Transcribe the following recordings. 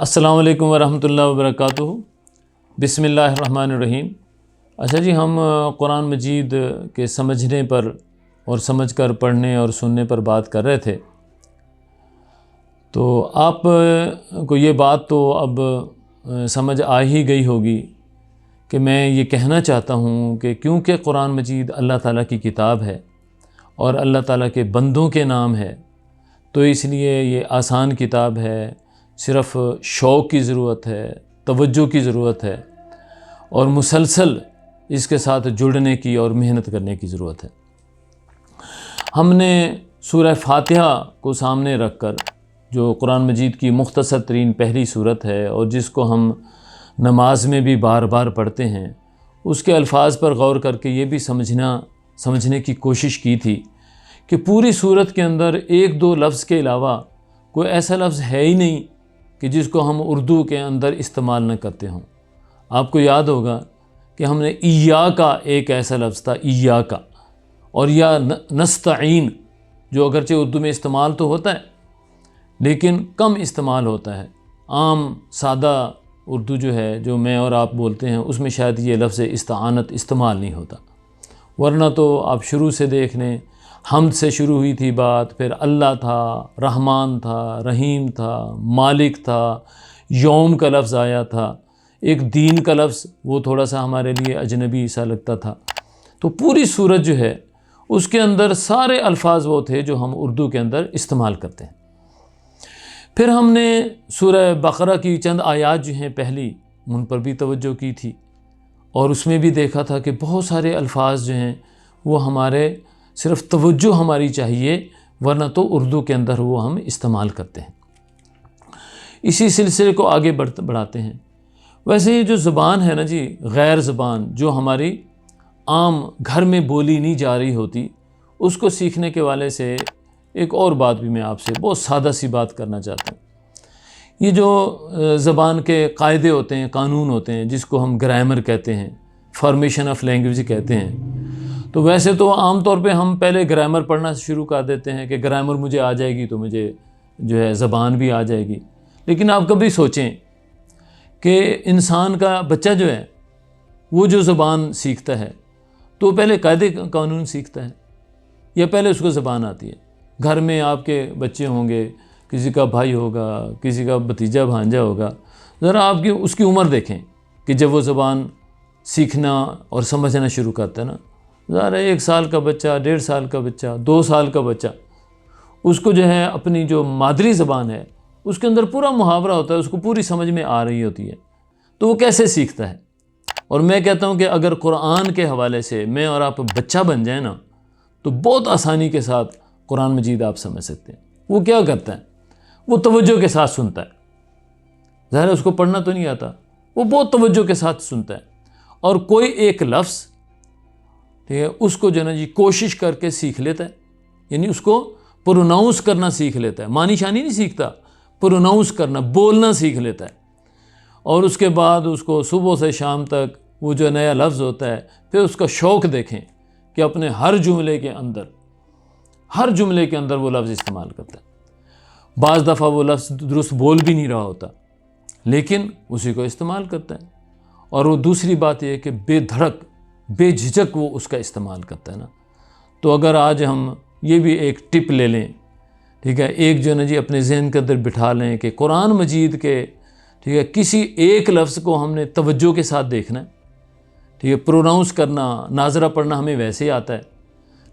السلام علیکم ورحمۃ اللہ وبرکاتہ۔ بسم اللہ الرحمن الرحیم۔ اچھا جی، ہم قرآن مجید کے سمجھنے پر اور سمجھ کر پڑھنے اور سننے پر بات کر رہے تھے، تو آپ کو یہ بات تو اب سمجھ آ ہی گئی ہوگی کہ میں یہ کہنا چاہتا ہوں کہ کیونکہ قرآن مجید اللہ تعالیٰ کی کتاب ہے اور اللہ تعالیٰ کے بندوں کے نام ہے، تو اس لیے یہ آسان کتاب ہے، صرف شوق کی ضرورت ہے، توجہ کی ضرورت ہے اور مسلسل اس کے ساتھ جڑنے کی اور محنت کرنے کی ضرورت ہے۔ ہم نے سورہ فاتحہ کو سامنے رکھ کر، جو قرآن مجید کی مختصر ترین پہلی سورت ہے اور جس کو ہم نماز میں بھی بار بار پڑھتے ہیں، اس کے الفاظ پر غور کر کے یہ بھی سمجھنے کی کوشش کی تھی کہ پوری سورت کے اندر ایک دو لفظ کے علاوہ کوئی ایسا لفظ ہے ہی نہیں کہ جس کو ہم اردو کے اندر استعمال نہ کرتے ہوں۔ آپ کو یاد ہوگا کہ ہم نے ایاکا ایک ایسا لفظ تھا، ایاکا، اور یا نستعین، جو اگرچہ اردو میں استعمال تو ہوتا ہے لیکن کم استعمال ہوتا ہے۔ عام سادہ اردو جو ہے، جو میں اور آپ بولتے ہیں، اس میں شاید یہ لفظ استعانت استعمال نہیں ہوتا، ورنہ تو آپ شروع سے دیکھ لیں، حمد سے شروع ہوئی تھی بات، پھر اللہ تھا، رحمان تھا، رحیم تھا، مالک تھا، یوم کا لفظ آیا تھا، ایک دین کا لفظ، وہ تھوڑا سا ہمارے لیے اجنبی سا لگتا تھا۔ تو پوری سورت جو ہے اس کے اندر سارے الفاظ وہ تھے جو ہم اردو کے اندر استعمال کرتے ہیں۔ پھر ہم نے سورہ بقرہ کی چند آیات جو ہیں پہلی، ان پر بھی توجہ کی تھی اور اس میں بھی دیکھا تھا کہ بہت سارے الفاظ جو ہیں وہ ہمارے صرف توجہ ہماری چاہیے، ورنہ تو اردو کے اندر وہ ہم استعمال کرتے ہیں۔ اسی سلسلے کو آگے بڑھاتے ہیں۔ ویسے یہ جو زبان ہے نا جی، غیر زبان جو ہماری عام گھر میں بولی نہیں جا رہی ہوتی، اس کو سیکھنے کے والے سے ایک اور بات بھی میں آپ سے بہت سادہ سی بات کرنا چاہتا ہوں۔ یہ جو زبان کے قاعدے ہوتے ہیں، قانون ہوتے ہیں، جس کو ہم گرامر کہتے ہیں، فارمیشن آف لینگویج کہتے ہیں، تو ویسے تو عام طور پہ ہم پہلے گرامر پڑھنا شروع کر دیتے ہیں کہ گرامر مجھے آ جائے گی تو مجھے جو ہے زبان بھی آ جائے گی۔ لیکن آپ کبھی سوچیں کہ انسان کا بچہ جو ہے وہ جو زبان سیکھتا ہے تو پہلے قاعدے قانون سیکھتا ہے یا پہلے اس کو زبان آتی ہے؟ گھر میں آپ کے بچے ہوں گے، کسی کا بھائی ہوگا، کسی کا بھتیجا بھانجا ہوگا، ذرا آپ کی اس کی عمر دیکھیں کہ جب وہ زبان سیکھنا اور سمجھنا شروع کرتا ہے نا، ذرا 1 سال کا بچہ، 1.5 سال کا بچہ، 2 سال کا بچہ، اس کو جو ہے اپنی جو مادری زبان ہے اس کے اندر پورا محاورہ ہوتا ہے، اس کو پوری سمجھ میں آ رہی ہوتی ہے، تو وہ کیسے سیکھتا ہے؟ اور میں کہتا ہوں کہ اگر قرآن کے حوالے سے میں اور آپ بچہ بن جائیں نا، تو بہت آسانی کے ساتھ قرآن مجید آپ سمجھ سکتے ہیں۔ وہ کیا کرتا ہے؟ وہ توجہ کے ساتھ سنتا ہے۔ ظاہر ہے اس کو پڑھنا تو نہیں آتا، وہ بہت توجہ کے ساتھ سنتا ہے اور کوئی ایک لفظ، ٹھیک ہے، اس کو جو ہے نا جی کوشش کر کے سیکھ لیتا ہے، یعنی اس کو پروناؤنس کرنا سیکھ لیتا ہے، معنی شانی نہیں سیکھتا، پروناؤنس کرنا، بولنا سیکھ لیتا ہے، اور اس کے بعد اس کو صبح سے شام تک وہ جو نیا لفظ ہوتا ہے، پھر اس کا شوق دیکھیں کہ اپنے ہر جملے کے اندر وہ لفظ استعمال کرتا ہے۔ بعض دفعہ وہ لفظ درست بول بھی نہیں رہا ہوتا لیکن اسی کو استعمال کرتا ہے، اور وہ دوسری بات یہ ہے کہ بے دھڑک، بے جھجک وہ اس کا استعمال کرتا ہے نا۔ تو اگر آج ہم یہ بھی ایک ٹپ لے لیں، ٹھیک ہے، ایک جو ہے نا جی اپنے ذہن کے اندر بٹھا لیں کہ قرآن مجید کے، ٹھیک ہے، کسی ایک لفظ کو ہم نے توجہ کے ساتھ دیکھنا ہے، ٹھیک ہے، پروناؤنس کرنا، ناظرہ پڑھنا ہمیں ویسے ہی آتا ہے،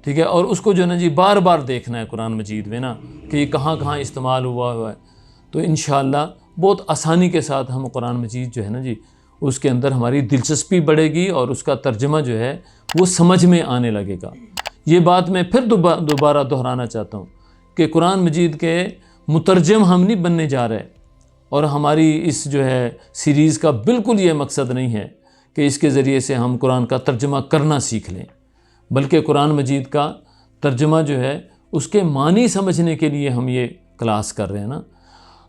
ٹھیک ہے، اور اس کو جو ہے نا جی بار بار دیکھنا ہے قرآن مجید میں نا کہ یہ کہاں کہاں استعمال ہوا ہے، تو انشاءاللہ بہت آسانی کے ساتھ ہم قرآن مجید جو ہے نا جی اس کے اندر ہماری دلچسپی بڑھے گی اور اس کا ترجمہ جو ہے وہ سمجھ میں آنے لگے گا۔ یہ بات میں پھر دوبارہ دہرانا چاہتا ہوں کہ قرآن مجید کے مترجم ہم نہیں بننے جا رہے، اور ہماری اس جو ہے سیریز کا بالکل یہ مقصد نہیں ہے کہ اس کے ذریعے سے ہم قرآن کا ترجمہ کرنا سیکھ لیں، بلکہ قرآن مجید کا ترجمہ جو ہے اس کے معنی سمجھنے کے لیے ہم یہ کلاس کر رہے ہیں نا۔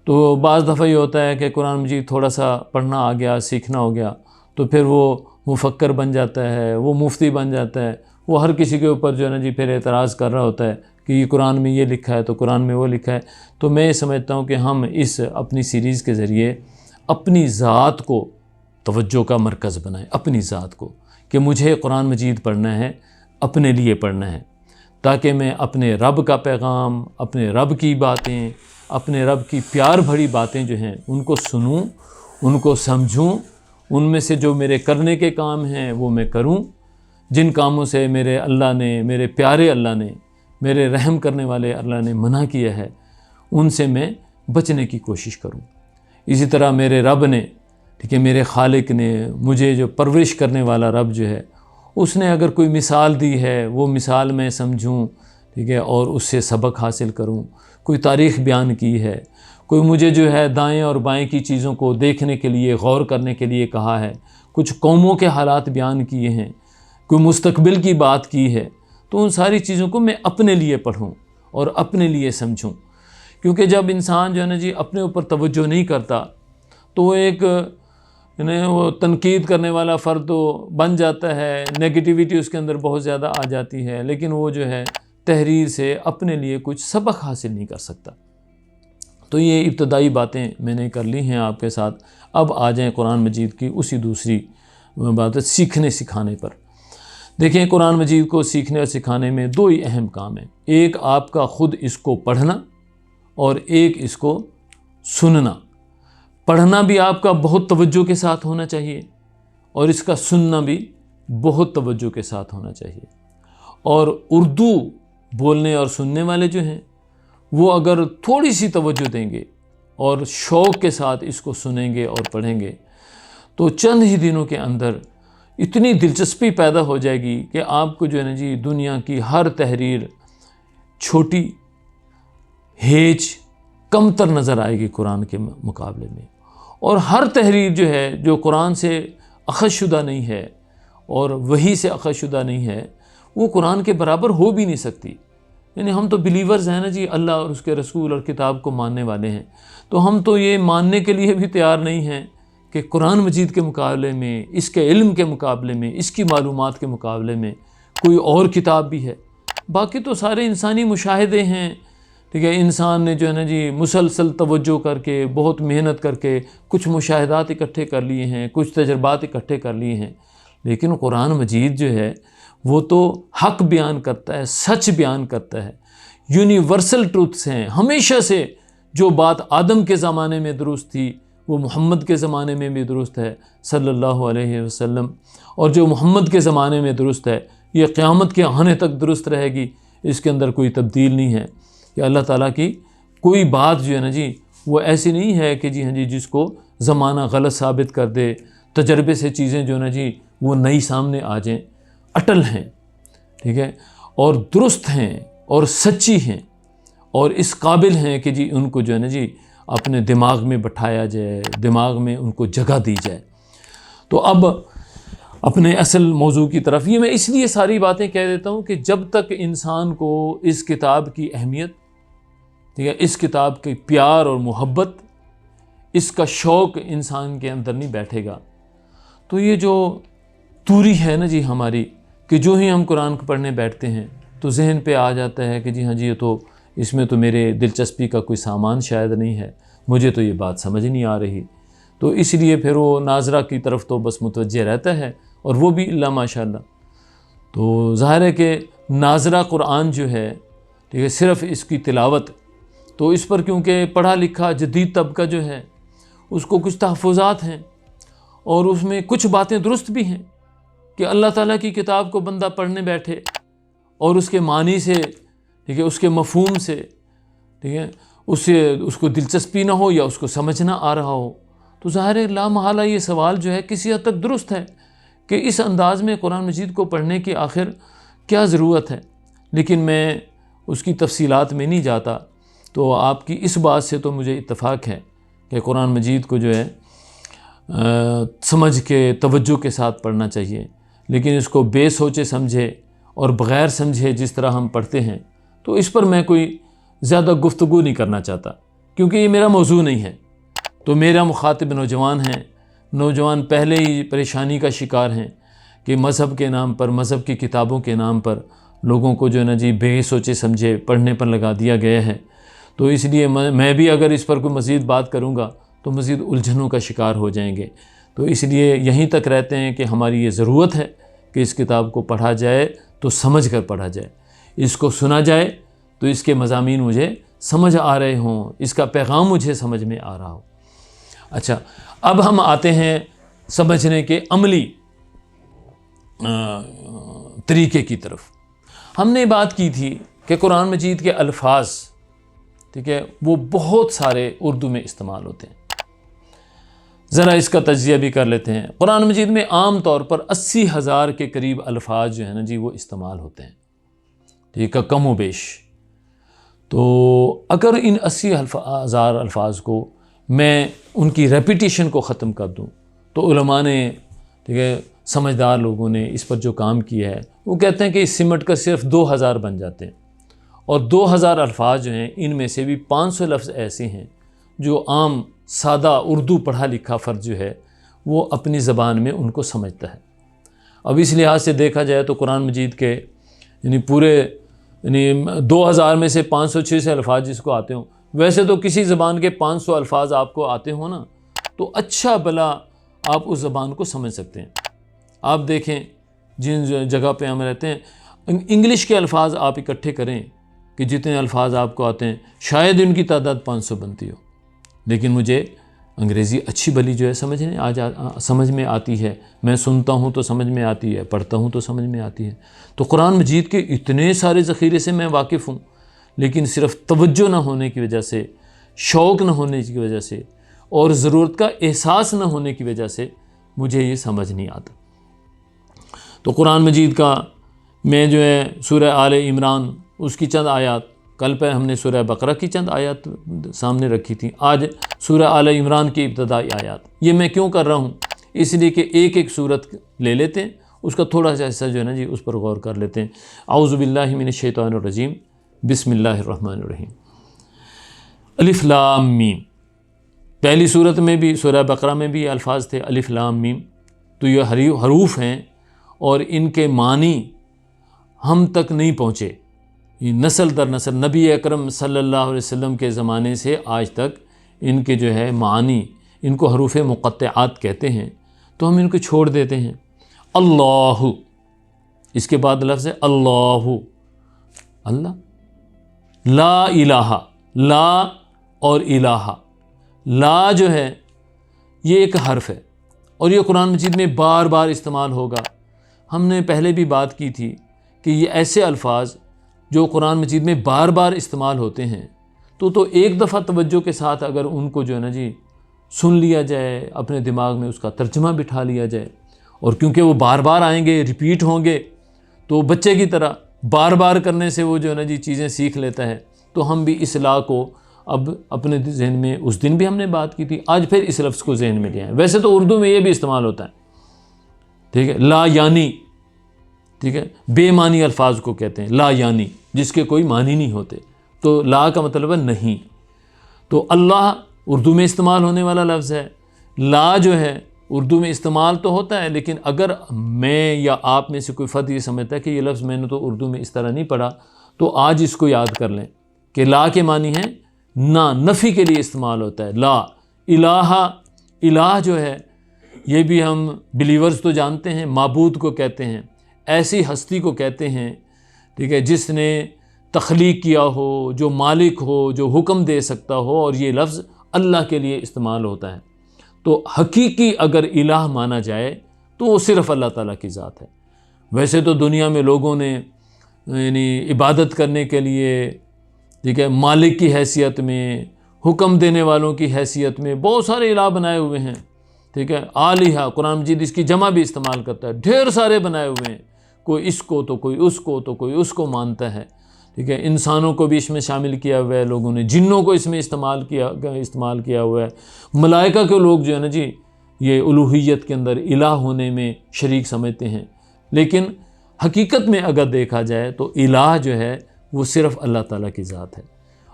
تو بعض دفعہ یہ ہوتا ہے کہ قرآن مجید تھوڑا سا پڑھنا آ گیا، سیکھنا ہو گیا، تو پھر وہ مفکر بن جاتا ہے، وہ مفتی بن جاتا ہے، وہ ہر کسی کے اوپر جو ہے نا جی پھر اعتراض کر رہا ہوتا ہے کہ یہ قرآن میں یہ لکھا ہے تو قرآن میں وہ لکھا ہے۔ تو میں یہ سمجھتا ہوں کہ ہم اس اپنی سیریز کے ذریعے اپنی ذات کو توجہ کا مرکز بنائیں، اپنی ذات کو، کہ مجھے قرآن مجید پڑھنا ہے، اپنے لیے پڑھنا ہے، تاکہ میں اپنے رب کا پیغام، اپنے رب کی باتیں، اپنے رب کی پیار بھری باتیں جو ہیں ان کو سنوں، ان کو سمجھوں، ان میں سے جو میرے کرنے کے کام ہیں وہ میں کروں، جن کاموں سے میرے اللہ نے، میرے پیارے اللہ نے، میرے رحم کرنے والے اللہ نے منع کیا ہے، ان سے میں بچنے کی کوشش کروں۔ اسی طرح میرے رب نے، ٹھیک ہے، میرے خالق نے، مجھے جو پرورش کرنے والا رب جو ہے، اس نے اگر کوئی مثال دی ہے وہ مثال میں سمجھوں، ٹھیک ہے، اور اس سے سبق حاصل کروں۔ کوئی تاریخ بیان کی ہے، کوئی مجھے جو ہے دائیں اور بائیں کی چیزوں کو دیکھنے کے لیے، غور کرنے کے لیے کہا ہے، کچھ قوموں کے حالات بیان کیے ہیں، کوئی مستقبل کی بات کی ہے، تو ان ساری چیزوں کو میں اپنے لیے پڑھوں اور اپنے لیے سمجھوں۔ کیونکہ جب انسان جو ہے نا جی اپنے اوپر توجہ نہیں کرتا تو وہ ایک وہ تنقید کرنے والا فرد تو بن جاتا ہے، نیگیٹیویٹی اس کے اندر بہت زیادہ آ جاتی ہے، لیکن وہ جو ہے تحریر سے اپنے لیے کچھ سبق حاصل نہیں کر سکتا۔ تو یہ ابتدائی باتیں میں نے کر لی ہیں آپ کے ساتھ۔ اب آ جائیں قرآن مجید کی اسی دوسری بات، سیکھنے سکھانے پر۔ دیکھیں، قرآن مجید کو سیکھنے اور سکھانے میں دو ہی اہم کام ہیں، ایک آپ کا خود اس کو پڑھنا اور ایک اس کو سننا۔ پڑھنا بھی آپ کا بہت توجہ کے ساتھ ہونا چاہیے اور اس کا سننا بھی بہت توجہ کے ساتھ ہونا چاہیے۔ اور اردو بولنے اور سننے والے جو ہیں وہ اگر تھوڑی سی توجہ دیں گے اور شوق کے ساتھ اس کو سنیں گے اور پڑھیں گے تو چند ہی دنوں کے اندر اتنی دلچسپی پیدا ہو جائے گی کہ آپ کو جو ہے نا جی دنیا کی ہر تحریر چھوٹی، ہیچ، کمتر نظر آئے گی قرآن کے مقابلے میں، اور ہر تحریر جو ہے جو قرآن سے اخذ شدہ نہیں ہے اور وحی سے اخذ شدہ نہیں ہے وہ قرآن کے برابر ہو بھی نہیں سکتی۔ یعنی ہم تو بلیورز ہیں نا جی، اللہ اور اس کے رسول اور کتاب کو ماننے والے ہیں، تو ہم تو یہ ماننے کے لیے بھی تیار نہیں ہیں کہ قرآن مجید کے مقابلے میں، اس کے علم کے مقابلے میں، اس کی معلومات کے مقابلے میں کوئی اور کتاب بھی ہے۔ باقی تو سارے انسانی مشاہدے ہیں، ٹھیک ہے، انسان نے جو ہے نا جی مسلسل توجہ کر کے، بہت محنت کر کے کچھ مشاہدات اکٹھے کر لیے ہیں، کچھ تجربات اکٹھے کر لیے ہیں، لیکن قرآن مجید جو ہے وہ تو حق بیان کرتا ہے، سچ بیان کرتا ہے، یونیورسل ٹروتھس ہیں۔ ہمیشہ سے جو بات آدم کے زمانے میں درست تھی وہ محمد کے زمانے میں بھی درست ہے صلی اللہ علیہ وسلم، اور جو محمد کے زمانے میں درست ہے یہ قیامت کے آنے تک درست رہے گی، اس کے اندر کوئی تبدیل نہیں ہے۔ کہ اللہ تعالیٰ کی کوئی بات جو ہے نا جی وہ ایسی نہیں ہے کہ جی ہاں جی جس کو زمانہ غلط ثابت کر دے، تجربے سے چیزیں جو ہے نا جی وہ نئی سامنے آ جائیں، اٹل ہیں، ٹھیک ہے، اور درست ہیں اور سچی ہیں اور اس قابل ہیں کہ جی ان کو جو ہے نا جی اپنے دماغ میں بٹھایا جائے، دماغ میں ان کو جگہ دی جائے۔ تو اب اپنے اصل موضوع کی طرف، یہ میں اس لیے ساری باتیں کہہ دیتا ہوں کہ جب تک انسان کو اس کتاب کی اہمیت، ٹھیک ہے، اس کتاب کے پیار اور محبت، اس کا شوق انسان کے اندر نہیں بیٹھے گا تو یہ جو دوری ہے نا جی ہماری، کہ جو ہی ہم قرآن کو پڑھنے بیٹھتے ہیں تو ذہن پہ آ جاتا ہے کہ جی ہاں جی یہ تو اس میں تو میرے دلچسپی کا کوئی سامان شاید نہیں ہے، مجھے تو یہ بات سمجھ نہیں آ رہی، تو اس لیے پھر وہ ناظرہ کی طرف تو بس متوجہ رہتا ہے، اور وہ بھی اللہ ماشاء اللہ۔ تو ظاہر ہے کہ ناظرہ قرآن جو ہے، ٹھیک ہے، صرف اس کی تلاوت، تو اس پر کیونکہ پڑھا لکھا جدید طبقہ جو ہے اس کو کچھ تحفظات ہیں اور اس میں کچھ باتیں درست بھی ہیں کہ اللہ تعالیٰ کی کتاب کو بندہ پڑھنے بیٹھے اور اس کے معنی سے، ٹھیک ہے، اس کے مفہوم سے، ٹھیک ہے، اس کو دلچسپی نہ ہو یا اس کو سمجھ نہ آ رہا ہو، تو ظاہر ہے لا محالہ یہ سوال جو ہے کسی حد تک درست ہے کہ اس انداز میں قرآن مجید کو پڑھنے کی آخر کیا ضرورت ہے۔ لیکن میں اس کی تفصیلات میں نہیں جاتا، تو آپ کی اس بات سے تو مجھے اتفاق ہے کہ قرآن مجید کو جو ہے سمجھ کے توجہ کے ساتھ پڑھنا چاہیے، لیکن اس کو بے سوچے سمجھے اور بغیر سمجھے جس طرح ہم پڑھتے ہیں تو اس پر میں کوئی زیادہ گفتگو نہیں کرنا چاہتا، کیونکہ یہ میرا موضوع نہیں ہے۔ تو میرا مخاطب نوجوان ہیں، نوجوان پہلے ہی پریشانی کا شکار ہیں کہ مذہب کے نام پر، مذہب کی کتابوں کے نام پر لوگوں کو جو ہے نا جی بے سوچے سمجھے پڑھنے پر لگا دیا گیا ہے۔ تو اس لیے میں بھی اگر اس پر کوئی مزید بات کروں گا تو مزید الجھنوں کا شکار ہو جائیں گے۔ تو اس لیے یہیں تک رہتے ہیں کہ ہماری یہ ضرورت ہے کہ اس کتاب کو پڑھا جائے تو سمجھ کر پڑھا جائے، اس کو سنا جائے تو اس کے مضامین مجھے سمجھ آ رہے ہوں، اس کا پیغام مجھے سمجھ میں آ رہا ہو۔ اچھا، اب ہم آتے ہیں سمجھنے کے عملی طریقے کی طرف۔ ہم نے بات کی تھی کہ قرآن مجید کے الفاظ، ٹھیک ہے، وہ بہت سارے اردو میں استعمال ہوتے ہیں۔ ذرا اس کا تجزیہ بھی کر لیتے ہیں۔ قرآن مجید میں عام طور پر 80,000 کے قریب الفاظ جو ہیں نا جی وہ استعمال ہوتے ہیں، ٹھیک ہے، کم و بیش۔ تو اگر ان 80,000 الفاظ کو میں ان کی ریپیٹیشن کو ختم کر دوں تو علماء نے، ٹھیک ہے، سمجھدار لوگوں نے اس پر جو کام کیا ہے وہ کہتے ہیں کہ اس سمٹ کر صرف 2,000 بن جاتے ہیں، اور 2,000 الفاظ جو ہیں ان میں سے بھی 500 لفظ ایسے ہیں جو عام سادہ اردو پڑھا لکھا فرد جو ہے وہ اپنی زبان میں ان کو سمجھتا ہے۔ اب اس لحاظ سے دیکھا جائے تو قرآن مجید کے یعنی پورے 2,000 میں سے 500-600 الفاظ جس کو آتے ہوں، ویسے تو کسی زبان کے 500 الفاظ آپ کو آتے ہوں نا تو اچھا بھلا آپ اس زبان کو سمجھ سکتے ہیں۔ آپ دیکھیں جن جگہ پہ ہم رہتے ہیں، انگلش کے الفاظ آپ اکٹھے کریں کہ جتنے الفاظ آپ کو آتے ہیں شاید ان کی تعداد 500 بنتی ہو، لیکن مجھے انگریزی اچھی بھلی جو ہے سمجھ میں آتی ہے، میں سنتا ہوں تو سمجھ میں آتی ہے، پڑھتا ہوں تو سمجھ میں آتی ہے۔ تو قرآن مجید کے اتنے سارے ذخیرے سے میں واقف ہوں، لیکن صرف توجہ نہ ہونے کی وجہ سے، شوق نہ ہونے کی وجہ سے اور ضرورت کا احساس نہ ہونے کی وجہ سے مجھے یہ سمجھ نہیں آتا۔ تو قرآن مجید کا میں جو ہے سورہ آل عمران اس کی چند آیات، کل پہ ہم نے سورہ بقرہ کی چند آیات سامنے رکھی تھی، آج سورہ آل عمران کی ابتدائی آیات۔ یہ میں کیوں کر رہا ہوں؟ اس لیے کہ ایک ایک سورت لے لیتے ہیں، اس کا تھوڑا سا حصہ جو ہے نا جی اس پر غور کر لیتے ہیں۔ اعوذ باللہ من الشیطان الرجیم، بسم اللہ الرحمن الرحیم۔ الف لام میم، پہلی صورت میں بھی سورہ بقرہ میں بھی یہ الفاظ تھے الف لام میم، تو یہ حروف ہیں اور ان کے معنی ہم تک نہیں پہنچے، یہ نسل در نسل نبی اکرم صلی اللہ علیہ وسلم کے زمانے سے آج تک ان کے جو ہے معنی، ان کو حروف مقطعات کہتے ہیں، تو ہم ان کو چھوڑ دیتے ہیں۔ اللہ، اس کے بعد لفظ ہے اللہ، اللہ، لا الہ، لا اور الہ، لا جو ہے یہ ایک حرف ہے اور یہ قرآن مجید میں بار بار استعمال ہوگا۔ ہم نے پہلے بھی بات کی تھی کہ یہ ایسے الفاظ جو قرآن مجید میں بار بار استعمال ہوتے ہیں تو ایک دفعہ توجہ کے ساتھ اگر ان کو جو ہے نا جی سن لیا جائے، اپنے دماغ میں اس کا ترجمہ بٹھا لیا جائے، اور کیونکہ وہ بار بار آئیں گے، ریپیٹ ہوں گے، تو بچے کی طرح بار بار کرنے سے وہ جو ہے نا جی چیزیں سیکھ لیتا ہے۔ تو ہم بھی اس لا کو اب اپنے ذہن میں، اس دن بھی ہم نے بات کی تھی، آج پھر اس لفظ کو ذہن میں لے آئیں۔ ویسے تو اردو میں یہ بھی استعمال ہوتا ہے، ٹھیک ہے، لا یعنی، ٹھیک ہے، بے معنی الفاظ کو کہتے ہیں لا یعنی، جس کے کوئی معنی نہیں ہوتے، تو لا کا مطلب ہے نہیں۔ تو اللہ اردو میں استعمال ہونے والا لفظ ہے، لا جو ہے اردو میں استعمال تو ہوتا ہے، لیکن اگر میں یا آپ میں سے کوئی فرد یہ سمجھتا ہے کہ یہ لفظ میں نے تو اردو میں اس طرح نہیں پڑھا، تو آج اس کو یاد کر لیں کہ لا کے معنی ہے نہ، نفی کے لیے استعمال ہوتا ہے لا۔ الہ، الہ جو ہے یہ بھی ہم بلیورز تو جانتے ہیں، معبود کو کہتے ہیں، ایسی ہستی کو کہتے ہیں، ٹھیک ہے، جس نے تخلیق کیا ہو، جو مالک ہو، جو حکم دے سکتا ہو، اور یہ لفظ اللہ کے لیے استعمال ہوتا ہے۔ تو حقیقی اگر الہ مانا جائے تو وہ صرف اللہ تعالیٰ کی ذات ہے۔ ویسے تو دنیا میں لوگوں نے یعنی عبادت کرنے کے لیے، ٹھیک ہے، مالک کی حیثیت میں، حکم دینے والوں کی حیثیت میں بہت سارے الہ بنائے ہوئے ہیں، ٹھیک ہے، آلہہ، قرآن مجید اس کی جمع بھی استعمال کرتا ہے، ڈھیر سارے بنائے ہوئے ہیں، کوئی اس کو تو کوئی اس کو تو کوئی اس کو مانتا ہے، ٹھیک ہے، انسانوں کو بھی اس میں شامل کیا ہوا ہے لوگوں نے، جنوں کو اس میں استعمال کیا ہوا ہے، ملائکہ کے لوگ جو ہے نا جی یہ الوہیت کے اندر الہ ہونے میں شریک سمجھتے ہیں، لیکن حقیقت میں اگر دیکھا جائے تو الہ جو ہے وہ صرف اللہ تعالیٰ کی ذات ہے۔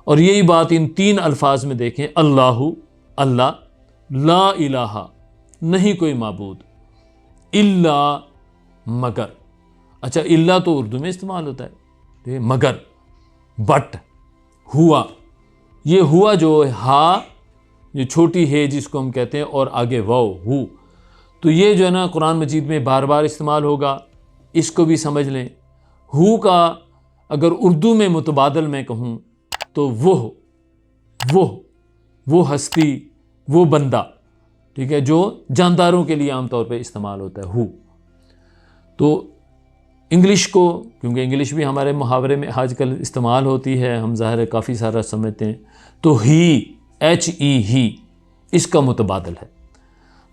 اور یہی بات ان تین الفاظ میں دیکھیں، اللہ، اللہ، لا الہ، نہیں کوئی معبود، الا، مگر۔ اچھا، الا تو اردو میں استعمال ہوتا ہے، مگر، بٹ، ہوا، یہ ہوا جو ہا یہ چھوٹی ہے جس کو ہم کہتے ہیں اور آگے واو ہو، تو یہ جو ہے نا قرآن مجید میں بار بار استعمال ہوگا، اس کو بھی سمجھ لیں۔ ہو کا اگر اردو میں متبادل میں کہوں تو وہ ہستی، وہ بندہ، ٹھیک ہے، جو جانداروں کے لیے عام طور پہ استعمال ہوتا ہے ہو۔ تو انگلش کو، کیونکہ انگلش بھی ہمارے محاورے میں آج کل استعمال ہوتی ہے، ہم ظاہر ہے کافی سارا سمجھتے ہیں، تو ہی، ہی اس کا متبادل ہے۔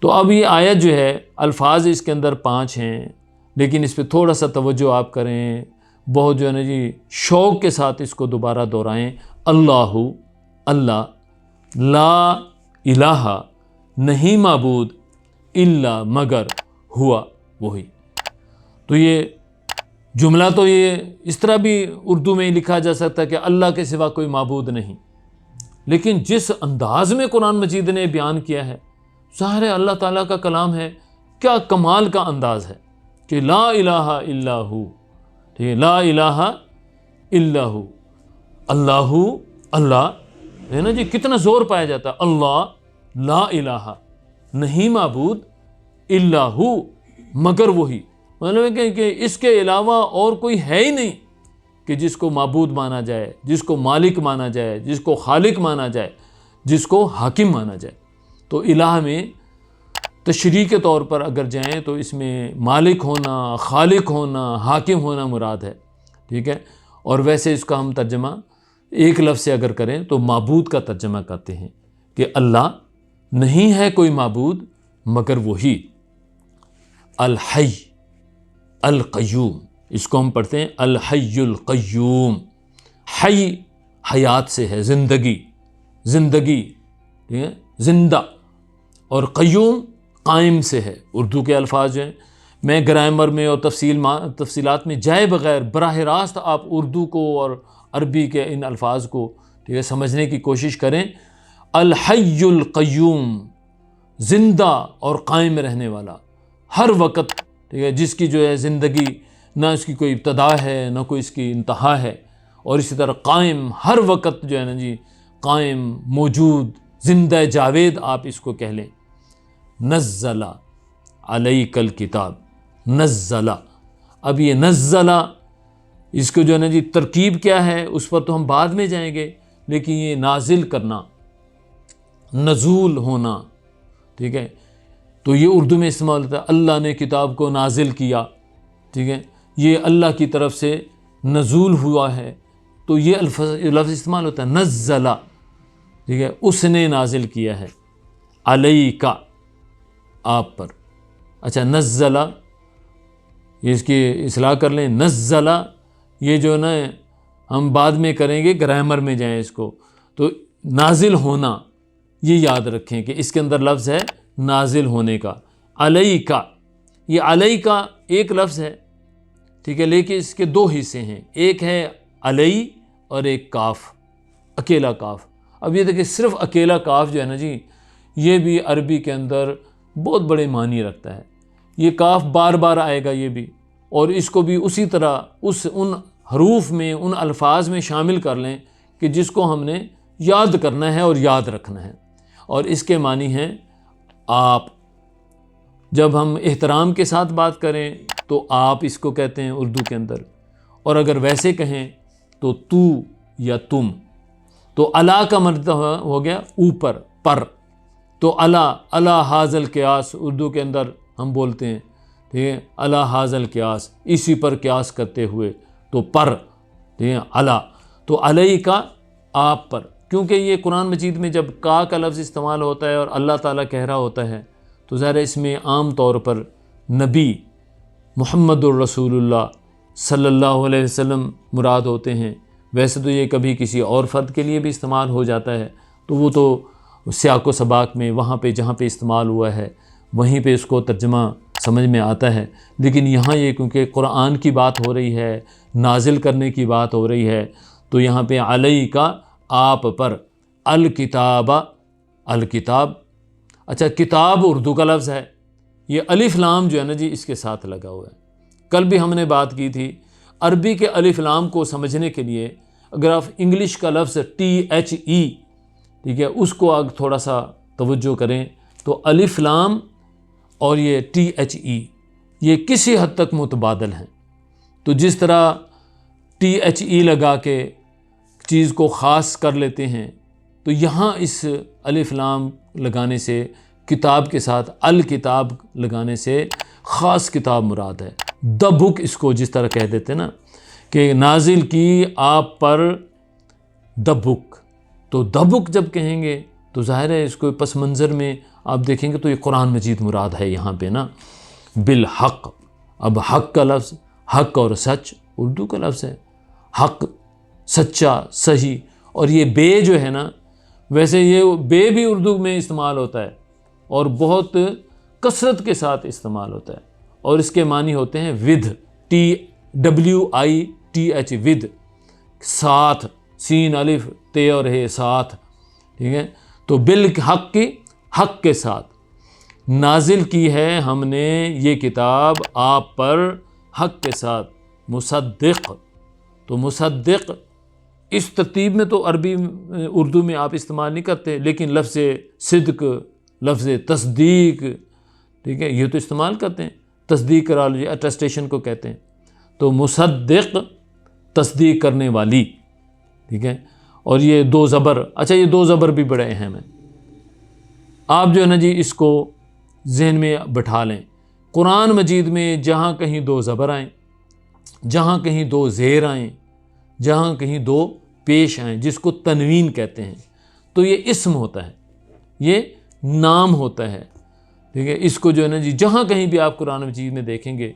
تو اب یہ آیت جو ہے الفاظ اس کے اندر 5 ہیں، لیکن اس پہ تھوڑا سا توجہ آپ کریں، بہت جو ہے نا جی شوق کے ساتھ اس کو دوبارہ دہرائیں۔ اللہ، اللہ، لا الہ، نہیں معبود، الا مگر، ہوا، وہی۔ تو یہ جملہ تو یہ اس طرح بھی اردو میں لکھا جا سکتا ہے کہ اللہ کے سوا کوئی معبود نہیں، لیکن جس انداز میں قرآن مجید نے بیان کیا ہے، ظاہر ہے اللہ تعالیٰ کا کلام ہے، کیا کمال کا انداز ہے کہ لا الہ الا ہو، ٹھیک ہے، لا الہ الا ہو، اللہ، اللہ ہے نا جی، کتنا زور پایا جاتا ہے، اللہ، لا الہ، نہیں معبود، الا ہو، مگر وہی، مطلب ہے کہ اس کے علاوہ اور کوئی ہے ہی نہیں کہ جس کو معبود مانا جائے، جس کو مالک مانا جائے، جس کو خالق مانا جائے، جس کو حاکم مانا جائے۔ تو الہ میں تشریح کے طور پر اگر جائیں تو اس میں مالک ہونا، خالق ہونا، حاکم ہونا مراد ہے، ٹھیک ہے۔ اور ویسے اس کا ہم ترجمہ ایک لفظ سے اگر کریں تو معبود کا ترجمہ کرتے ہیں کہ اللہ، نہیں ہے کوئی معبود مگر وہی، الحی القیوم، اس کو ہم پڑھتے ہیں الحی القیوم۔ حی حیات سے ہے، زندگی، زندگی، ٹھیک ہے، زندہ، اور قیوم قائم سے ہے۔ اردو کے الفاظ جو ہیں، میں گرامر میں اور تفصیلات میں جائے بغیر براہ راست آپ اردو کو اور عربی کے ان الفاظ کو، ٹھیک ہے، سمجھنے کی کوشش کریں۔ الحی القیوم، زندہ اور قائم رہنے والا، ہر وقت، ٹھیک ہے، جس کی جو ہے زندگی نہ اس کی کوئی ابتدا ہے نہ کوئی اس کی انتہا ہے، اور اسی طرح قائم، ہر وقت جو ہے نا جی قائم، موجود، زندہ جاوید آپ اس کو کہہ لیں۔ نزل علیک الکتاب، نزل، اب یہ نزل، اس کو جو ہے نا جی ترکیب کیا ہے اس پر تو ہم بعد میں جائیں گے، لیکن یہ نازل کرنا، نزول ہونا، ٹھیک ہے، تو یہ اردو میں استعمال ہوتا ہے، اللہ نے کتاب کو نازل کیا، ٹھیک ہے، یہ اللہ کی طرف سے نزول ہوا ہے، تو یہ لفظ استعمال ہوتا ہے نزل، ٹھیک ہے، اس نے نازل کیا ہے، علیک، آپ پر۔ اچھا، نزل، یہ اس کی اصلاح کر لیں، نزل، یہ جو نا ہم بعد میں کریں گے، گرامر میں جائیں اس کو، تو نازل ہونا، یہ یاد رکھیں کہ اس کے اندر لفظ ہے نازل ہونے کا۔ علیک، یہ علیک ایک لفظ ہے، ٹھیک ہے، لیکن اس کے 2 حصے ہیں، ایک ہے علی اور ایک کاف، اکیلا کاف۔ اب یہ دیکھیں صرف اکیلا کاف جو ہے نا جی، یہ بھی عربی کے اندر بہت بڑے معنی رکھتا ہے۔ یہ کاف بار بار آئے گا یہ بھی، اور اس کو بھی اسی طرح ان حروف میں، ان الفاظ میں شامل کر لیں کہ جس کو ہم نے یاد کرنا ہے اور یاد رکھنا ہے، اور اس کے معنی ہیں آپ۔ جب ہم احترام کے ساتھ بات کریں تو آپ اس کو کہتے ہیں اردو کے اندر، اور اگر ویسے کہیں تو تو یا تم۔ تو الا کا مطلب ہو گیا اوپر، پر، تو الا حاضل قیاس اردو کے اندر ہم بولتے ہیں، ٹھیک ہے، الا حاضل قیاس، اسی پر قیاس کرتے ہوئے، تو پر، ٹھیک ہے، الا، تو علیہ کا، آپ پر، کیونکہ یہ قرآن مجید میں جب کا لفظ استعمال ہوتا ہے اور اللہ تعالیٰ کہہ رہا ہوتا ہے تو ظاہر اس میں عام طور پر نبی محمد الرسول اللہ صلی اللہ علیہ وسلم مراد ہوتے ہیں۔ ویسے تو یہ کبھی کسی اور فرد کے لیے بھی استعمال ہو جاتا ہے، تو وہ تو سیاق و سباق میں وہاں پہ جہاں پہ استعمال ہوا ہے وہیں پہ اس کو ترجمہ سمجھ میں آتا ہے، لیکن یہاں یہ کیونکہ قرآن کی بات ہو رہی ہے، نازل کرنے کی بات ہو رہی ہے، تو یہاں پہ علیہ کا، آپ پر، الکتاب، الکتاب۔ اچھا، کتاب اردو کا لفظ ہے، یہ الف لام جو ہے نا جی اس کے ساتھ لگا ہوا ہے۔ کل بھی ہم نے بات کی تھی، عربی کے الف لام کو سمجھنے کے لیے اگر آپ انگلش کا لفظ THE ٹھیک ہے، اس کو آگ تھوڑا سا توجہ کریں تو الف لام اور یہ THE یہ کسی حد تک متبادل ہیں. تو جس طرح THE لگا کے چیز کو خاص کر لیتے ہیں، تو یہاں اس الف لام لگانے سے کتاب کے ساتھ الکتاب لگانے سے خاص کتاب مراد ہے. دا بک اس کو جس طرح کہہ دیتے نا کہ نازل کی آپ پر دا بک، تو دا بک جب کہیں گے تو ظاہر ہے اس کو پس منظر میں آپ دیکھیں گے تو یہ قرآن مجید مراد ہے یہاں پہ نا بالحق. اب حق کا لفظ، حق اور سچ اردو کا لفظ ہے، حق سچا صحیح. اور یہ بے جو ہے نا، ویسے یہ بے بھی اردو میں استعمال ہوتا ہے اور بہت کثرت کے ساتھ استعمال ہوتا ہے، اور اس کے معنی ہوتے ہیں ودھ، TWITH ودھ، ساتھ، سین الف تے اور ہے ساتھ. ٹھیک ہے، تو بالحق کی حق کے ساتھ نازل کی ہے ہم نے یہ کتاب آپ پر حق کے ساتھ. مصدق، تو مصدق اس ترتیب میں تو عربی اردو میں آپ استعمال نہیں کرتے، لیکن لفظ صدق، لفظ تصدیق، ٹھیک ہے، یہ تو استعمال کرتے ہیں. تصدیق کرا لیجیے، اٹیسٹیشن کو کہتے ہیں. تو مصدق تصدیق کرنے والی. ٹھیک ہے، اور یہ دو زبر، اچھا یہ دو زبر بھی بڑے اہم ہیں. آپ جو ہے نا جی اس کو ذہن میں بٹھا لیں. قرآن مجید میں جہاں کہیں دو زبر آئیں، جہاں کہیں دو زیر آئیں، جہاں کہیں دو پیش آئیں، جس کو تنوین کہتے ہیں، تو یہ اسم ہوتا ہے، یہ نام ہوتا ہے. ٹھیک ہے، اس کو جو ہے نا جی جہاں کہیں بھی آپ قرآن مجید میں دیکھیں گے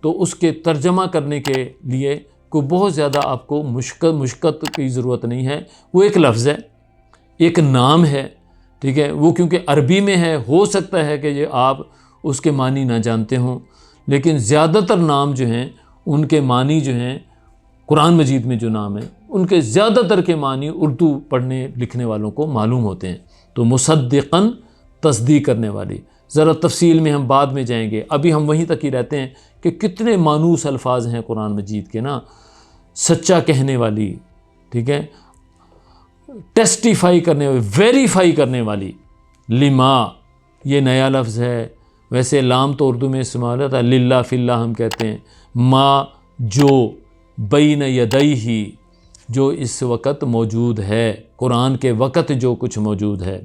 تو اس کے ترجمہ کرنے کے لیے کوئی بہت زیادہ آپ کو مشقت کی ضرورت نہیں ہے. وہ ایک لفظ ہے، ایک نام ہے. ٹھیک ہے، وہ کیونکہ عربی میں ہے، ہو سکتا ہے کہ یہ آپ اس کے معنی نہ جانتے ہوں، لیکن زیادہ تر نام جو ہیں ان کے معنی جو ہیں، قرآن مجید میں جو نام ہیں ان کے زیادہ تر کے معنی اردو پڑھنے لکھنے والوں کو معلوم ہوتے ہیں. تو مصدقاً تصدیق کرنے والی. ذرا تفصیل میں ہم بعد میں جائیں گے، ابھی ہم وہیں تک ہی رہتے ہیں کہ کتنے مانوس الفاظ ہیں قرآن مجید کے نا. سچا کہنے والی، ٹھیک ہے، ٹیسٹیفائی کرنے والی، ویریفائی کرنے والی. لما یہ نیا لفظ ہے، ویسے لام تو اردو میں استعمال ہوتا ہے، للہ فی اللہ ہم کہتے ہیں. ما جو بین یدیہ جو اس وقت موجود ہے، قرآن کے وقت جو کچھ موجود ہے.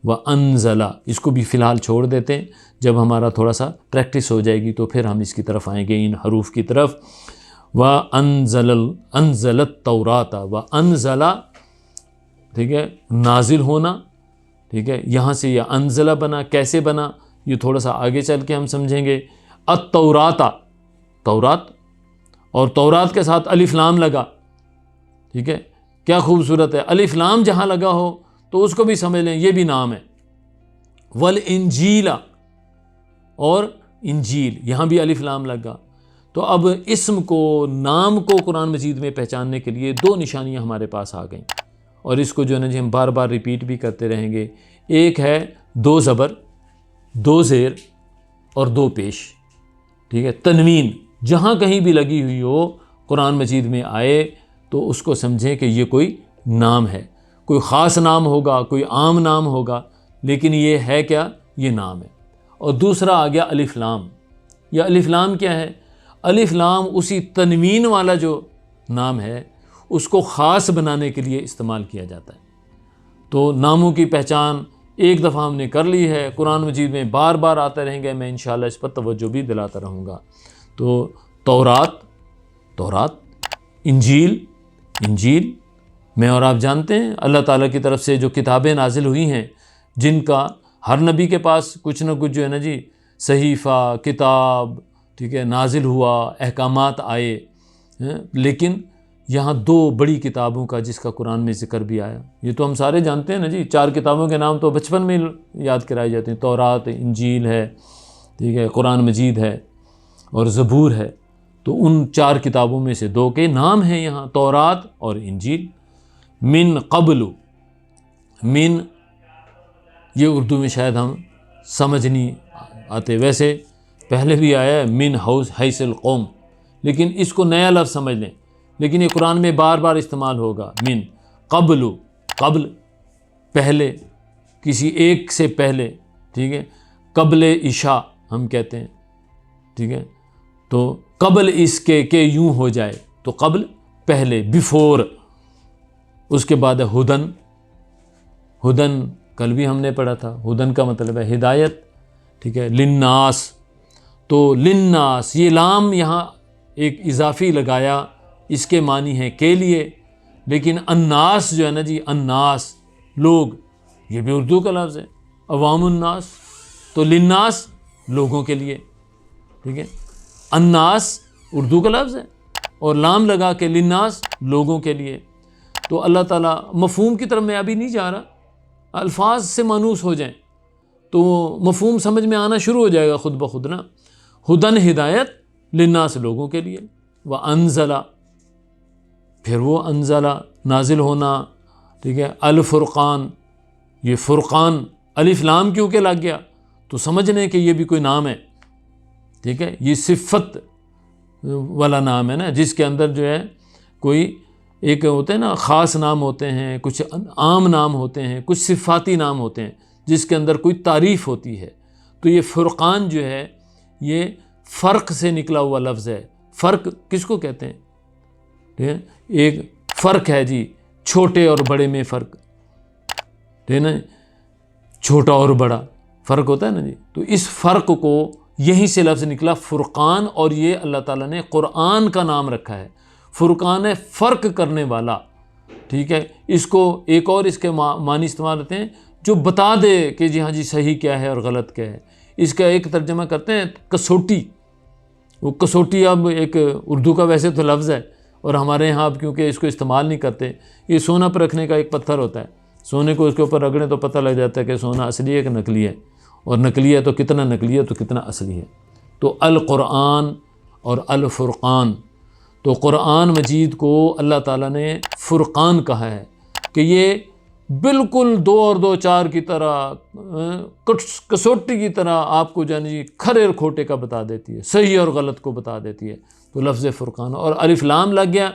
وَأَنزَلَ اس کو بھی فی الحال چھوڑ دیتے ہیں، جب ہمارا تھوڑا سا پریکٹس ہو جائے گی تو پھر ہم اس کی طرف آئیں گے، ان حروف کی طرف. وَأَنزَلَ التَّوْرَاةَ وَأَنزَلَ، ٹھیک ہے، نازل ہونا. ٹھیک ہے، یہاں سے یہ انزلہ بنا، کیسے بنا یہ تھوڑا سا آگے چل کے ہم سمجھیں گے. التوراۃ، تورات، اور تورات کے ساتھ الف لام لگا. ٹھیک ہے، کیا خوبصورت ہے. الف لام جہاں لگا ہو تو اس کو بھی سمجھ لیں یہ بھی نام ہے. والانجیل، اور انجیل یہاں بھی الف لام لگا. تو اب اسم کو، نام کو قرآن مجید میں پہچاننے کے لیے دو نشانیاں ہمارے پاس آ گئیں، اور اس کو جو ہے نا جی ہم بار بار ریپیٹ بھی کرتے رہیں گے. ایک ہے دو زبر، دو زیر اور دو پیش. ٹھیک ہے، تنوین جہاں کہیں بھی لگی ہوئی ہو قرآن مجید میں آئے تو اس کو سمجھیں کہ یہ کوئی نام ہے. کوئی خاص نام ہوگا، کوئی عام نام ہوگا، لیکن یہ ہے کیا؟ یہ نام ہے. اور دوسرا آ گیا الف لام. یہ الف لام کیا ہے؟ الف لام اسی تنوین والا جو نام ہے اس کو خاص بنانے کے لیے استعمال کیا جاتا ہے. تو ناموں کی پہچان ایک دفعہ ہم نے کر لی ہے، قرآن مجید میں بار بار آتے رہیں گے، میں انشاءاللہ اس پر توجہ بھی دلاتا رہوں گا. تو تورات، انجیل، میں اور آپ جانتے ہیں اللہ تعالیٰ کی طرف سے جو کتابیں نازل ہوئی ہیں، جن کا ہر نبی کے پاس کچھ نہ کچھ جو ہے نا جی صحیفہ، کتاب، ٹھیک ہے، نازل ہوا، احکامات آئے. لیکن یہاں دو بڑی کتابوں کا جس کا قرآن میں ذکر بھی آیا، یہ تو ہم سارے جانتے ہیں نا جی. 4 کتابوں کے نام تو بچپن میں یاد کرائے جاتے ہیں. تورات، انجیل ہے، ٹھیک ہے، قرآن مجید ہے اور زبور ہے. تو ان 4 کتابوں میں سے 2 کے نام ہیں یہاں، تورات اور انجیل. من قبل، من یہ اردو میں شاید ہم سمجھ نہیں آتے، ویسے پہلے بھی آیا ہے من حیث القوم، لیکن اس کو نیا لفظ سمجھ لیں. لیکن یہ قرآن میں بار بار استعمال ہوگا. من قبل، قبل پہلے، کسی ایک سے پہلے، ٹھیک ہے، قبل عشاء ہم کہتے ہیں، ٹھیک ہے، تو قبل اس کے کہ یوں ہو جائے، تو قبل پہلے، بیفور. اس کے بعد ہے ہدن. ہدن کل بھی ہم نے پڑھا تھا، ہدن کا مطلب ہے ہدایت، ٹھیک ہے. للناس، تو للناس یہ لام یہاں ایک اضافی لگایا، اس کے معنی ہے کے لیے، لیکن الناس جو ہے نا جی، الناس لوگ، یہ بھی اردو کا لفظ ہے، عوام الناس، تو للناس لوگوں کے لیے، ٹھیک ہے. الناس اردو کا لفظ ہے اور لام لگا کے للناس لوگوں کے لیے. تو اللہ تعالیٰ مفہوم کی طرف میں ابھی نہیں جا رہا، الفاظ سے مانوس ہو جائیں تو مفہوم سمجھ میں آنا شروع ہو جائے گا خود بخود نا. ہدن ہدایت، للناس لوگوں کے لیے. وانزلہ، پھر وہ انزلہ نازل ہونا، ٹھیک ہے. الفرقان، یہ فرقان الف لام کیوں کہ لگ گیا، تو سمجھنے کہ یہ بھی کوئی نام ہے، ٹھیک ہے. یہ صفت والا نام ہے نا، جس کے اندر جو ہے کوئی ایک ہوتے ہیں نا خاص نام ہوتے ہیں، کچھ عام نام ہوتے ہیں، کچھ صفاتی نام ہوتے ہیں جس کے اندر کوئی تعریف ہوتی ہے. تو یہ فرقان جو ہے یہ فرق سے نکلا ہوا لفظ ہے. فرق کس کو کہتے ہیں؟ ٹھیک ہے، ایک فرق ہے جی، چھوٹے اور بڑے میں فرق، ٹھیک ہے نا، چھوٹا اور بڑا فرق ہوتا ہے نا جی. تو اس فرق کو یہیں سے لفظ نکلا فرقان، اور یہ اللہ تعالیٰ نے قرآن کا نام رکھا ہے. فرقان ہے فرق کرنے والا، ٹھیک ہے. اس کو ایک اور اس کے معنی استعمال ہوتے ہیں جو بتا دے کہ جی ہاں جی صحیح کیا ہے اور غلط کیا ہے. اس کا ایک ترجمہ کرتے ہیں کسوٹی. وہ کسوٹی اب ایک اردو کا ویسے تو لفظ ہے، اور ہمارے یہاں اب کیونکہ اس کو استعمال نہیں کرتے. یہ سونا پر رکھنے کا ایک پتھر ہوتا ہے، سونے کو اس کے اوپر رگڑیں تو پتہ لگ جاتا ہے کہ سونا اصلی ہے کہ نقلی ہے، اور نقلی ہے تو کتنا نقلی ہے تو کتنا اصلی ہے. تو القرآن اور الفرقان، تو قرآن مجید کو اللہ تعالیٰ نے فرقان کہا ہے کہ یہ بالکل 2 اور 2 4 کی طرح، کسوٹی کی طرح آپ کو جانی کھرے اور کھوٹے کا بتا دیتی ہے، صحیح اور غلط کو بتا دیتی ہے. تو لفظ فرقان، اور الف لام لگ گیا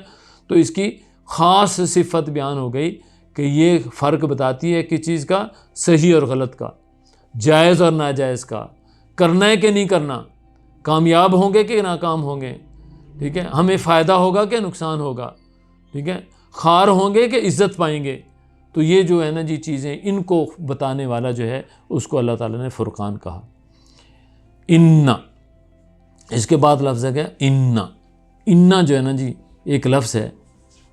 تو اس کی خاص صفت بیان ہو گئی کہ یہ فرق بتاتی ہے کس چیز کا، صحیح اور غلط کا، جائز اور ناجائز کا، کرنا ہے کہ نہیں کرنا، کامیاب ہوں گے کہ ناکام ہوں گے، ٹھیک ہے، ہمیں فائدہ ہوگا کہ نقصان ہوگا، ٹھیک ہے، خار ہوں گے کہ عزت پائیں گے. تو یہ جو ہے نا جی چیزیں، ان کو بتانے والا جو ہے اس کو اللہ تعالیٰ نے فرقان کہا. انا، اس کے بعد لفظ ہے کہ انا. انا جو ہے نا جی ایک لفظ ہے،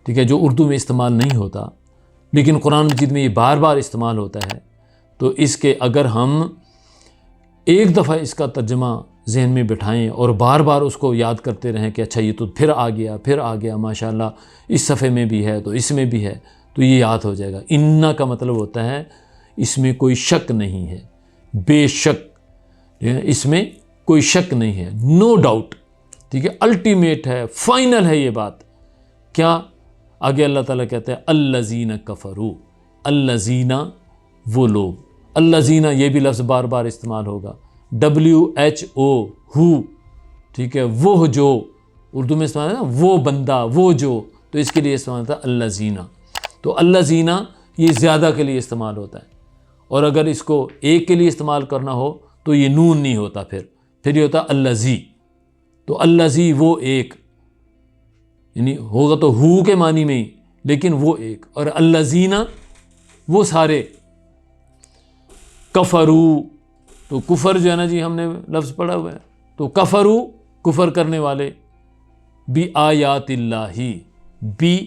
ٹھیک ہے، جو اردو میں استعمال نہیں ہوتا لیکن قرآن مجید میں یہ بار بار استعمال ہوتا ہے. تو اس کے اگر ہم ایک دفعہ اس کا ترجمہ ذہن میں بٹھائیں اور بار بار اس کو یاد کرتے رہیں کہ اچھا یہ تو پھر آ گیا ماشاءاللہ، اس صفحے میں بھی ہے تو اس میں بھی ہے، تو یہ یاد ہو جائے گا. انا کا مطلب ہوتا ہے اس میں کوئی شک نہیں ہے، بے شک، اس میں کوئی شک نہیں ہے، نو ڈاؤٹ، ٹھیک ہے، الٹیمیٹ ہے، فائنل ہے یہ بات. کیا آگے اللہ تعالیٰ کہتے ہیں الذین کفروا، الذین وہ لوگ، الذین یہ بھی لفظ بار بار استعمال ہوگا، WHO ہو، ٹھیک ہے، وہ جو اردو میں استعمال ہے نا، وہ بندہ، وہ جو، تو اس کے لیے استعمال ہوتا ہے الذین. تو الذین یہ زیادہ کے لیے استعمال ہوتا ہے، اور اگر اس کو ایک کے لیے استعمال کرنا ہو تو یہ نون نہیں ہوتا، پھر یہ ہوتا الذی. تو الذی وہ ایک، یعنی ہوگا تو ہو کے معنی میں ہی، لیکن وہ ایک، اور الذین وہ سارے. کفرو، تو کفر جو ہے نا جی ہم نے لفظ پڑھا ہوا ہے، تو کفرو کفر کرنے والے، بی آیات اللہ، بی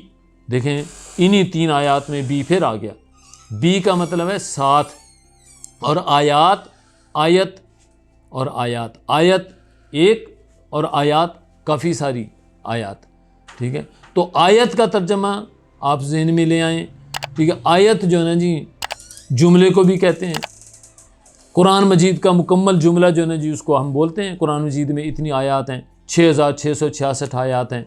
دیکھیں انہی 3 آیات میں بی پھر آ گیا. بی کا مطلب ہے ساتھ، اور آیات، آیت اور آیات، آیت ایک اور آیات کافی ساری آیات، ٹھیک ہے. تو آیت کا ترجمہ آپ ذہن میں لے آئیں، ٹھیک ہے. آیت جو ہے نا جی جملے کو بھی کہتے ہیں، قرآن مجید کا مکمل جملہ جو ہے نا جی اس کو ہم بولتے ہیں. قرآن مجید میں اتنی آیات ہیں، 6666 آیات ہیں،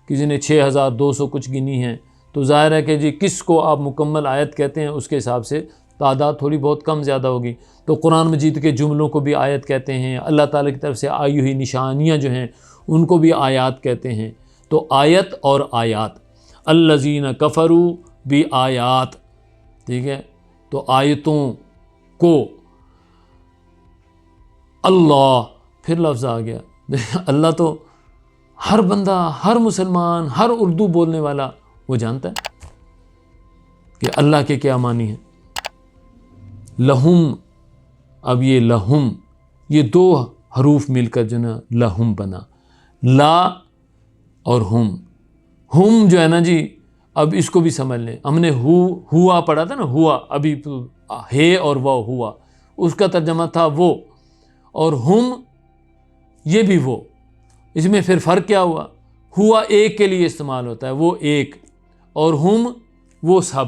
کسی نے 6200 کچھ گنی ہیں. تو ظاہر ہے کہ جی کس کو آپ مکمل آیت کہتے ہیں اس کے حساب سے تعداد تھوڑی بہت کم زیادہ ہوگی. تو قرآن مجید کے جملوں کو بھی آیت کہتے ہیں، اللہ تعالیٰ کی طرف سے آئی ہوئی نشانیاں جو ہیں ان کو بھی آیات کہتے ہیں. تو آیت اور آیات، الذین کفروا بآیات، ٹھیک ہے، تو آیتوں کو اللہ پھر لفظ آ گیا. اللہ تو ہر بندہ، ہر مسلمان، ہر اردو بولنے والا وہ جانتا ہے کہ اللہ کے کیا معنی ہے. لہم، اب یہ لہم، یہ دو حروف مل کر جو نا لہم بنا. لا اور ہم جو ہے نا جی، اب اس کو بھی سمجھ لیں. ہم نے ہوا پڑھا تھا نا، ہوا، ابھی ہے اور وہ ہوا، اس کا ترجمہ تھا وہ، اور ہم یہ بھی وہ. اس میں پھر فرق کیا ہوا؟ ہوا ایک کے لیے استعمال ہوتا ہے، وہ ایک، اور ہم وہ سب.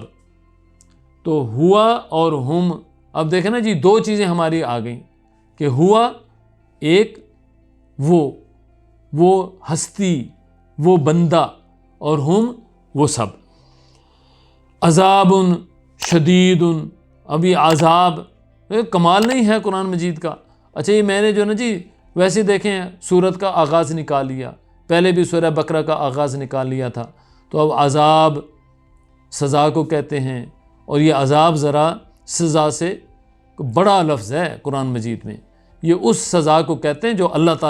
تو ہوا اور ہم، اب دیکھیں نا جی، دو چیزیں ہماری آ گئیں کہ ہوا ایک، وہ ہستی، وہ بندہ، اور ہم وہ سب. عذاب شدید، اب یہ عذاب کمال نہیں ہے قرآن مجید کا. اچھا یہ میں نے جو نا جی ویسے دیکھیں سورت کا آغاز نکال لیا، پہلے بھی سورہ بقرہ کا آغاز نکال لیا تھا. تو اب عذاب سزا کو کہتے ہیں، اور یہ عذاب ذرا سزا سے بڑا لفظ ہے قرآن مجید میں. یہ اس سزا کو کہتے ہیں جو اللہ تعالیٰ